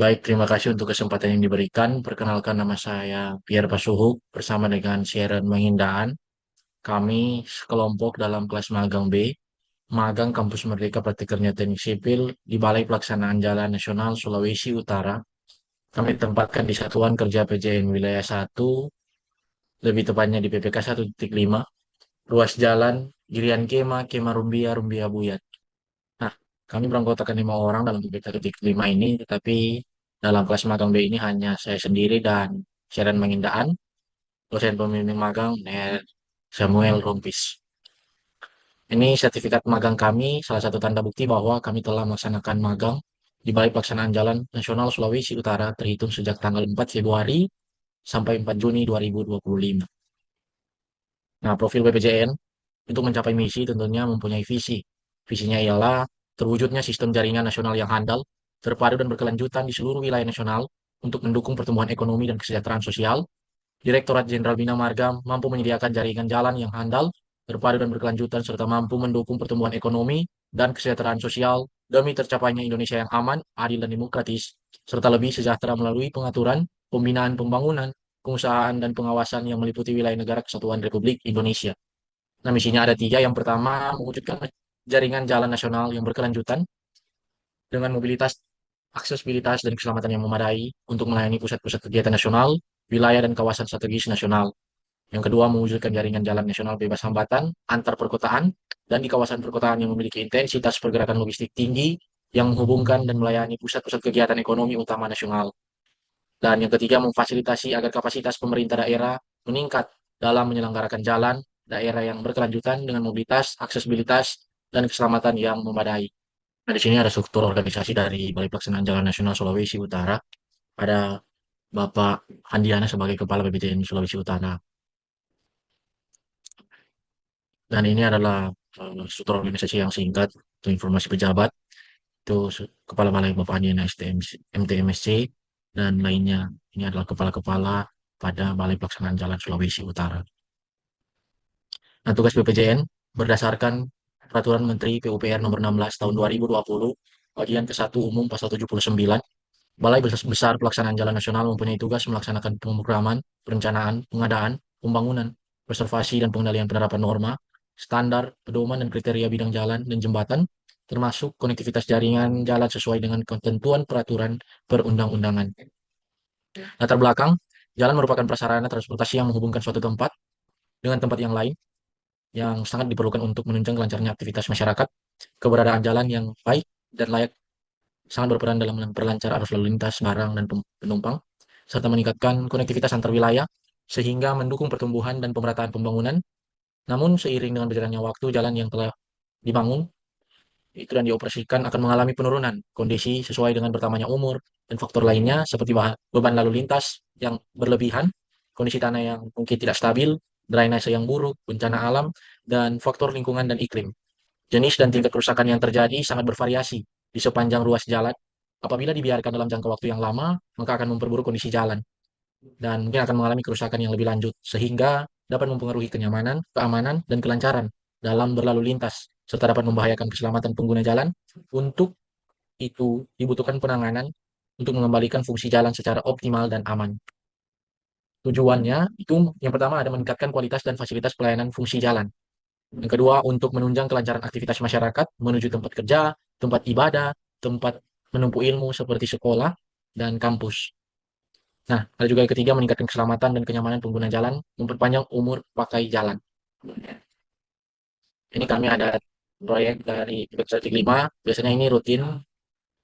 Baik, terima kasih untuk kesempatan yang diberikan. Perkenalkan nama saya Pierre Pasuhuk bersama dengan Sharon Mengindaan. Kami sekelompok dalam kelas magang B, magang Kampus Merdeka Praktikernya Teknik Sipil di Balai Pelaksanaan Jalan Nasional Sulawesi Utara. Kami ditempatkan di Satuan Kerja PJN Wilayah 1, lebih tepatnya di PPK 1.5, ruas jalan Girian Kema, Kema Rumbia, Rumbia Buyat. Nah, kami beranggotakan 5 orang dalam PPK 1.5 ini, tetapi dalam kelas magang B ini hanya saya sendiri dan Sharon Mengindaan, dosen pembimbing magang Samuel Rompis. Ini sertifikat magang kami, salah satu tanda bukti bahwa kami telah melaksanakan magang di Balai Pelaksanaan Jalan Nasional Sulawesi Utara terhitung sejak tanggal 4 Februari sampai 4 Juni 2025. Nah, profil BPJN untuk mencapai misi tentunya mempunyai visi. Visinya ialah terwujudnya sistem jaringan nasional yang handal, terpadu dan berkelanjutan di seluruh wilayah nasional untuk mendukung pertumbuhan ekonomi dan kesejahteraan sosial. Direktorat Jenderal Bina Marga mampu menyediakan jaringan jalan yang handal, terpadu dan berkelanjutan serta mampu mendukung pertumbuhan ekonomi dan kesejahteraan sosial demi tercapainya Indonesia yang aman, adil dan demokratis, serta lebih sejahtera melalui pengaturan, pembinaan pembangunan, pengusahaan dan pengawasan yang meliputi wilayah negara kesatuan Republik Indonesia. Nah, misinya ada tiga. Yang pertama, mewujudkan jaringan jalan nasional yang berkelanjutan dengan mobilitas, aksesibilitas, dan keselamatan yang memadai untuk melayani pusat-pusat kegiatan nasional, wilayah, dan kawasan strategis nasional. Yang kedua, mewujudkan jaringan jalan nasional bebas hambatan antar perkotaan dan di kawasan perkotaan yang memiliki intensitas pergerakan logistik tinggi yang menghubungkan dan melayani pusat-pusat kegiatan ekonomi utama nasional. Dan yang ketiga, memfasilitasi agar kapasitas pemerintah daerah meningkat dalam menyelenggarakan jalan daerah yang berkelanjutan dengan mobilitas, aksesibilitas, dan keselamatan yang memadai. Nah, di sini ada struktur organisasi dari Balai Pelaksanaan Jalan Nasional Sulawesi Utara. Ada Bapak Handiana sebagai Kepala BPJN Sulawesi Utara. Dan ini adalah struktur organisasi yang singkat untuk informasi pejabat. Itu Kepala Balai Bapak Handiana STM, MTMSC, dan lainnya. Ini adalah kepala-kepala pada Balai Pelaksanaan Jalan Sulawesi Utara. Nah, tugas BPJN berdasarkan Peraturan Menteri PUPR Nomor 16 Tahun 2020, Bagian ke-1 Umum Pasal 79, Balai Besar Pelaksanaan Jalan Nasional mempunyai tugas melaksanakan pemrograman, perencanaan, pengadaan, pembangunan, reservasi dan pengendalian penerapan norma, standar, pedoman dan kriteria bidang jalan dan jembatan, termasuk konektivitas jaringan jalan sesuai dengan ketentuan peraturan perundang-undangan. Latar belakang, jalan merupakan prasarana transportasi yang menghubungkan suatu tempat dengan tempat yang lain yang sangat diperlukan untuk menunjang kelancarannya aktivitas masyarakat. Keberadaan jalan yang baik dan layak sangat berperan dalam memperlancar arus lalu lintas barang dan penumpang, serta meningkatkan konektivitas antar wilayah, sehingga mendukung pertumbuhan dan pemerataan pembangunan. Namun, seiring dengan berjalannya waktu, jalan yang telah dibangun itu dan dioperasikan akan mengalami penurunan kondisi sesuai dengan bertambahnya umur dan faktor lainnya seperti beban lalu lintas yang berlebihan, kondisi tanah yang mungkin tidak stabil, drainase yang buruk, bencana alam, dan faktor lingkungan dan iklim. Jenis dan tingkat kerusakan yang terjadi sangat bervariasi di sepanjang ruas jalan. Apabila dibiarkan dalam jangka waktu yang lama, maka akan memperburuk kondisi jalan dan mungkin akan mengalami kerusakan yang lebih lanjut, sehingga dapat mempengaruhi kenyamanan, keamanan, dan kelancaran dalam berlalu lintas, serta dapat membahayakan keselamatan pengguna jalan. Untuk itu dibutuhkan penanganan untuk mengembalikan fungsi jalan secara optimal dan aman. Tujuannya itu yang pertama ada meningkatkan kualitas dan fasilitas pelayanan fungsi jalan. Yang kedua, untuk menunjang kelancaran aktivitas masyarakat menuju tempat kerja, tempat ibadah, tempat menempuh ilmu seperti sekolah dan kampus. Nah, ada juga yang ketiga, meningkatkan keselamatan dan kenyamanan pengguna jalan, memperpanjang umur pakai jalan. Ini kami ada proyek dari Bek 5, biasanya ini rutin,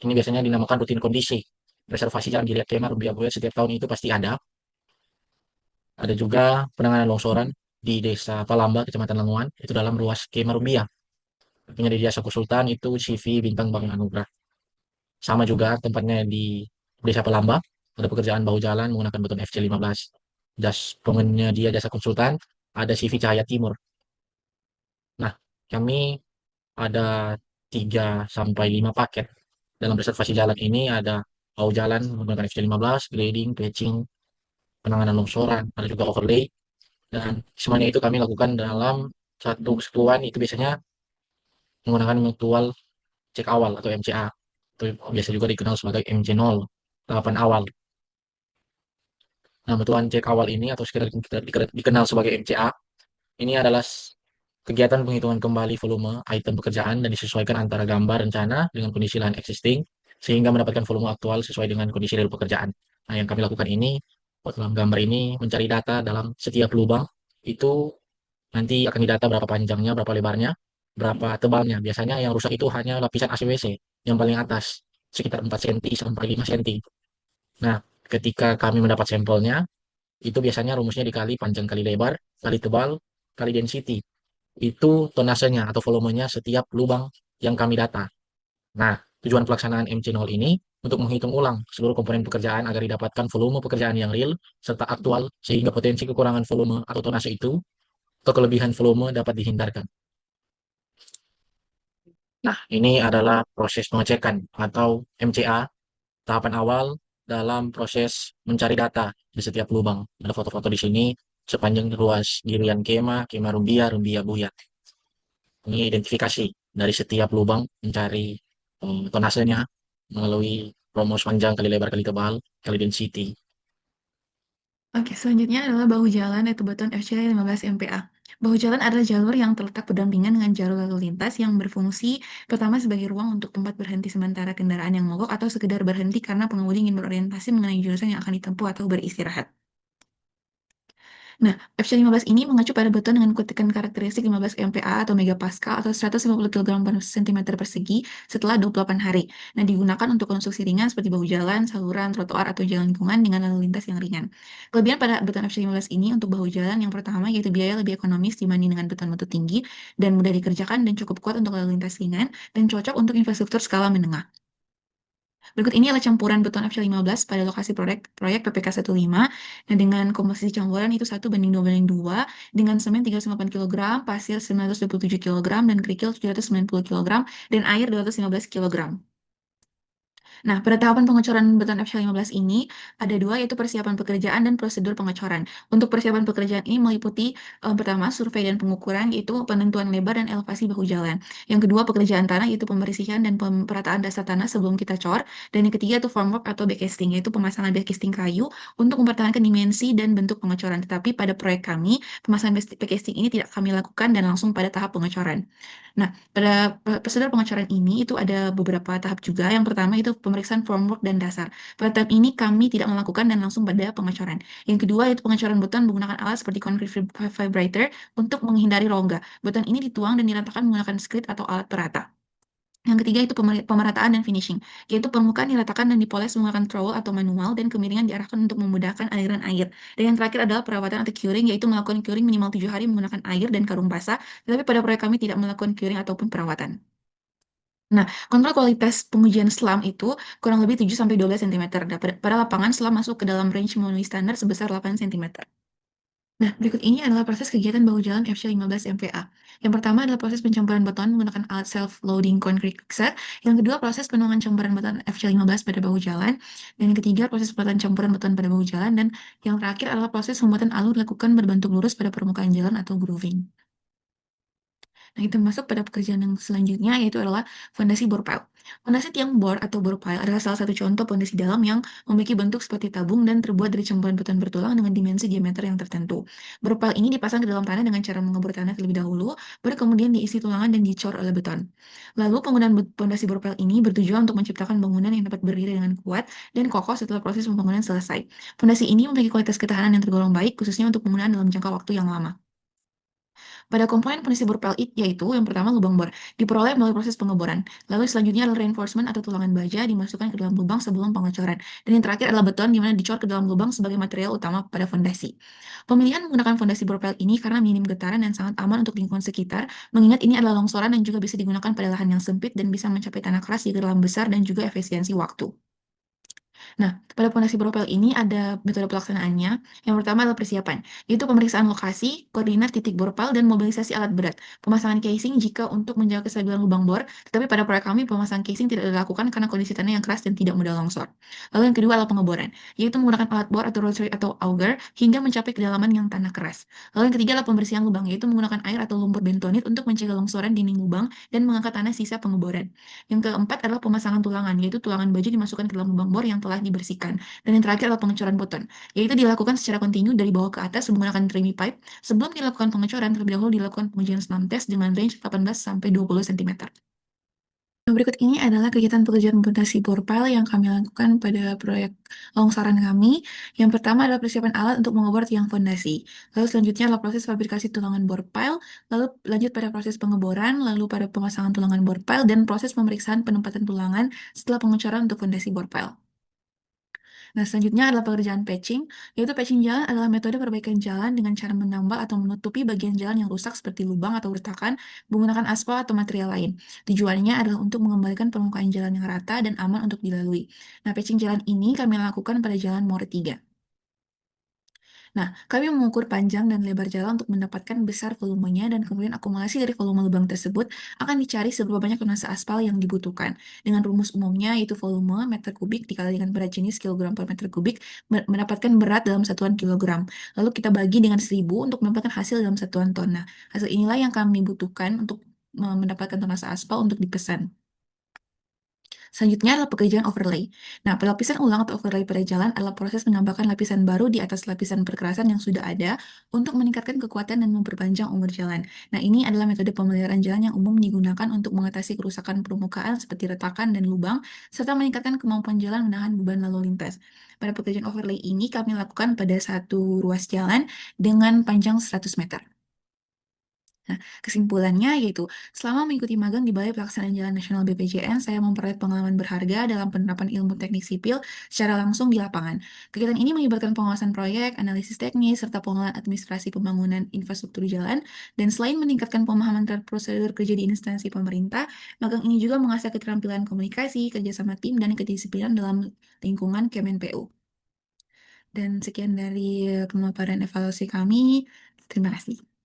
ini biasanya dinamakan rutin kondisi. Reservasi jalan dilihat tema Rumbia Buaya setiap tahun itu pasti ada. Ada juga penanganan longsoran di Desa Palamba, Kecamatan Lenguan, itu dalam ruas Kema Rumbia. Punya di jasa konsultan itu CV Bintang Bangun Anugrah. Sama juga tempatnya di Desa Palamba, ada pekerjaan bahu jalan menggunakan beton FC15. Penyedia jasa konsultan, ada CV Cahaya Timur. Nah, kami ada 3 sampai 5 paket. Dalam reservasi jalan ini ada bahu jalan menggunakan FC15, grading, patching, penanganan longsoran, ada juga overlay. Dan semuanya itu kami lakukan dalam satu kesatuan, itu biasanya menggunakan mutual cek awal atau MCA. Itu biasa juga dikenal sebagai MC0. tahapan awal. Nah, bantuan cek awal ini atau sekedar dikenal sebagai MCA, ini adalah kegiatan penghitungan kembali volume item pekerjaan dan disesuaikan antara gambar rencana dengan kondisi lahan existing sehingga mendapatkan volume aktual sesuai dengan kondisi real pekerjaan. Nah, yang kami lakukan ini dalam gambar ini mencari data dalam setiap lubang itu nanti akan didata berapa panjangnya, berapa lebarnya, berapa tebalnya. Biasanya yang rusak itu hanya lapisan ACWC yang paling atas sekitar 4 cm sampai 5 cm. Nah, ketika kami mendapat sampelnya, itu biasanya rumusnya dikali panjang kali lebar, kali tebal, kali density. Itu tonasenya atau volumenya setiap lubang yang kami data. Nah, tujuan pelaksanaan MC0 ini untuk menghitung ulang seluruh komponen pekerjaan agar didapatkan volume pekerjaan yang real serta aktual sehingga potensi kekurangan volume atau tonase itu atau kelebihan volume dapat dihindarkan. Nah, ini adalah proses pengecekan atau MCA tahapan awal dalam proses mencari data di setiap lubang. Ada foto-foto di sini sepanjang ruas Girian Kema, Kema Rumbia, Rumbia Buyat. Ini identifikasi dari setiap lubang mencari tonasenya melalui rumus panjang kali lebar kali tebal kali density. Oke, selanjutnya adalah bahu jalan yaitu beton FCL 15 MPa. Bahu jalan adalah jalur yang terletak berdampingan dengan jalur lalu lintas yang berfungsi pertama sebagai ruang untuk tempat berhenti sementara kendaraan yang mogok atau sekedar berhenti karena pengemudi ingin berorientasi mengenai jurusan yang akan ditempuh atau beristirahat. Nah, FC15 ini mengacu pada beton dengan kutikan karakteristik 15 MPa atau megapascal atau 150 kg per cm persegi setelah 28 hari. Nah, digunakan untuk konstruksi ringan seperti bahu jalan, saluran, trotoar, atau jalan lingkungan dengan lalu lintas yang ringan. Kelebihan pada beton FC15 ini untuk bahu jalan yang pertama yaitu biaya lebih ekonomis dibanding dengan beton mutu tinggi dan mudah dikerjakan dan cukup kuat untuk lalu lintas ringan dan cocok untuk infrastruktur skala menengah. Berikut ini adalah campuran beton FC15 pada lokasi proyek PPK 15. Nah, dengan komposisi campuran itu 1:2:2, dengan semen 308 kg, pasir 927 kg, dan kerikil 790 kg, dan air 215 kg. Nah, pada tahapan pengecoran beton FC15 ini ada dua, yaitu persiapan pekerjaan dan prosedur pengecoran. Untuk persiapan pekerjaan ini meliputi pertama, survei dan pengukuran, yaitu penentuan lebar dan elevasi bahu jalan. Yang kedua, pekerjaan tanah, yaitu pembersihan dan pemerataan dasar tanah sebelum kita cor. Dan yang ketiga, itu formwork atau backcasting, yaitu pemasangan backcasting kayu untuk mempertahankan dimensi dan bentuk pengecoran. Tetapi pada proyek kami, pemasangan backcasting ini tidak kami lakukan dan langsung pada tahap pengecoran. Nah, pada prosedur pengecoran ini itu ada beberapa tahap juga. Yang pertama itu pemeriksaan formwork dan dasar. Pada tahap ini kami tidak melakukan dan langsung pada pengecoran. Yang kedua itu pengecoran beton menggunakan alat seperti concrete vibrator untuk menghindari rongga. Beton ini dituang dan diratakan menggunakan skrit atau alat perata. Yang ketiga itu pemerataan dan finishing, yaitu permukaan diratakan dan dipoles menggunakan trowel atau manual dan kemiringan diarahkan untuk memudahkan aliran air. Dan yang terakhir adalah perawatan atau curing, yaitu melakukan curing minimal 7 hari menggunakan air dan karung basah, tetapi pada proyek kami tidak melakukan curing ataupun perawatan. Nah, kontrol kualitas pengujian selam itu kurang lebih 7-12 cm. Pada lapangan selam masuk ke dalam range memenuhi standar sebesar 8 cm. Nah, berikut ini adalah proses kegiatan bahu jalan FC15 MVA. Yang pertama adalah proses pencampuran beton menggunakan alat self-loading concrete mixer. Yang kedua, proses penuangan campuran beton FC15 pada bahu jalan. Dan yang ketiga, proses pembuatan campuran beton pada bahu jalan. Dan yang terakhir adalah proses pembuatan alur dilakukan berbentuk lurus pada permukaan jalan atau grooving. Nah, itu masuk pada pekerjaan yang selanjutnya, yaitu adalah fondasi bor pile. Fondasi tiang bor atau bor pile adalah salah satu contoh fondasi dalam yang memiliki bentuk seperti tabung dan terbuat dari campuran beton bertulang dengan dimensi diameter yang tertentu. Bor pile ini dipasang ke dalam tanah dengan cara mengebor tanah terlebih dahulu, baru kemudian diisi tulangan dan dicor oleh beton. Lalu penggunaan fondasi bor pile ini bertujuan untuk menciptakan bangunan yang dapat berdiri dengan kuat dan kokoh setelah proses pembangunan selesai. Fondasi ini memiliki kualitas ketahanan yang tergolong baik, khususnya untuk penggunaan dalam jangka waktu yang lama. Pada komponen fondasi bor pel yaitu yang pertama lubang bor, diperoleh melalui proses pengeboran. Lalu selanjutnya adalah reinforcement atau tulangan baja dimasukkan ke dalam lubang sebelum pengecoran. Dan yang terakhir adalah beton di mana dicor ke dalam lubang sebagai material utama pada fondasi. Pemilihan menggunakan fondasi bor pel ini karena minim getaran dan sangat aman untuk lingkungan sekitar, mengingat ini adalah longsoran dan juga bisa digunakan pada lahan yang sempit dan bisa mencapai tanah keras jika dalam besar dan juga efisiensi waktu. Nah, Pada fondasi profil ini ada metode pelaksanaannya. Yang pertama adalah persiapan, yaitu pemeriksaan lokasi, koordinat titik borpal, dan mobilisasi alat berat. Pemasangan casing jika untuk menjaga kestabilan lubang bor, tetapi pada proyek kami pemasangan casing tidak dilakukan karena kondisi tanah yang keras dan tidak mudah longsor. Lalu yang kedua adalah pengeboran, yaitu menggunakan alat bor atau rotary atau auger hingga mencapai kedalaman yang tanah keras. Lalu yang ketiga adalah pembersihan lubang, yaitu menggunakan air atau lumpur bentonit untuk mencegah longsoran dinding lubang dan mengangkat tanah sisa pengeboran. Yang keempat adalah pemasangan tulangan, yaitu tulangan baju dimasukkan ke dalam lubang bor yang telah dibersihkan. Dan yang terakhir adalah pengecoran boton, yaitu dilakukan secara kontinu dari bawah ke atas menggunakan tremie pipe. Sebelum dilakukan pengecoran, terlebih dahulu dilakukan pengujian senam tes dengan range 18 sampai 20 cm. Nah, berikut ini adalah kegiatan pekerjaan fondasi borpal yang kami lakukan pada proyek longsoran kami. Yang pertama adalah persiapan alat untuk mengebor tiang fondasi. Lalu selanjutnya adalah proses fabrikasi tulangan borpal, lalu lanjut pada proses pengeboran, lalu pada pemasangan tulangan borpal, dan proses pemeriksaan penempatan tulangan setelah pengecoran untuk fondasi borpal. Nah, selanjutnya adalah pekerjaan patching, yaitu patching jalan adalah metode perbaikan jalan dengan cara menambal atau menutupi bagian jalan yang rusak seperti lubang atau retakan menggunakan aspal atau material lain. Tujuannya adalah untuk mengembalikan permukaan jalan yang rata dan aman untuk dilalui. Nah, patching jalan ini kami lakukan pada jalan Mor 3. Nah, kami mengukur panjang dan lebar jalan untuk mendapatkan besar volumenya dan kemudian akumulasi dari volume lubang tersebut akan dicari seberapa banyak tonnase aspal yang dibutuhkan. Dengan rumus umumnya yaitu volume meter kubik dikali dengan berat jenis kilogram per meter kubik mendapatkan berat dalam satuan kilogram. Lalu kita bagi dengan 1000 untuk mendapatkan hasil dalam satuan ton. Nah, hasil inilah yang kami butuhkan untuk mendapatkan tonnase aspal untuk dipesan. Selanjutnya adalah pekerjaan overlay. Nah, pelapisan ulang atau overlay pada jalan adalah proses menambahkan lapisan baru di atas lapisan perkerasan yang sudah ada untuk meningkatkan kekuatan dan memperpanjang umur jalan. Nah, ini adalah metode pemeliharaan jalan yang umum digunakan untuk mengatasi kerusakan permukaan seperti retakan dan lubang, serta meningkatkan kemampuan jalan menahan beban lalu lintas. Pada pekerjaan overlay ini kami lakukan pada satu ruas jalan dengan panjang 100 meter. Nah, kesimpulannya yaitu, selama mengikuti magang di Balai Pelaksanaan Jalan Nasional BPJN, saya memperoleh pengalaman berharga dalam penerapan ilmu teknik sipil secara langsung di lapangan. Kegiatan ini melibatkan pengawasan proyek, analisis teknis, serta pengelolaan administrasi pembangunan infrastruktur jalan, dan selain meningkatkan pemahaman terhadap prosedur kerja di instansi pemerintah, magang ini juga mengasah keterampilan komunikasi, kerjasama tim, dan kedisiplinan dalam lingkungan Kemenpu. Dan sekian dari pemaparan evaluasi kami. Terima kasih.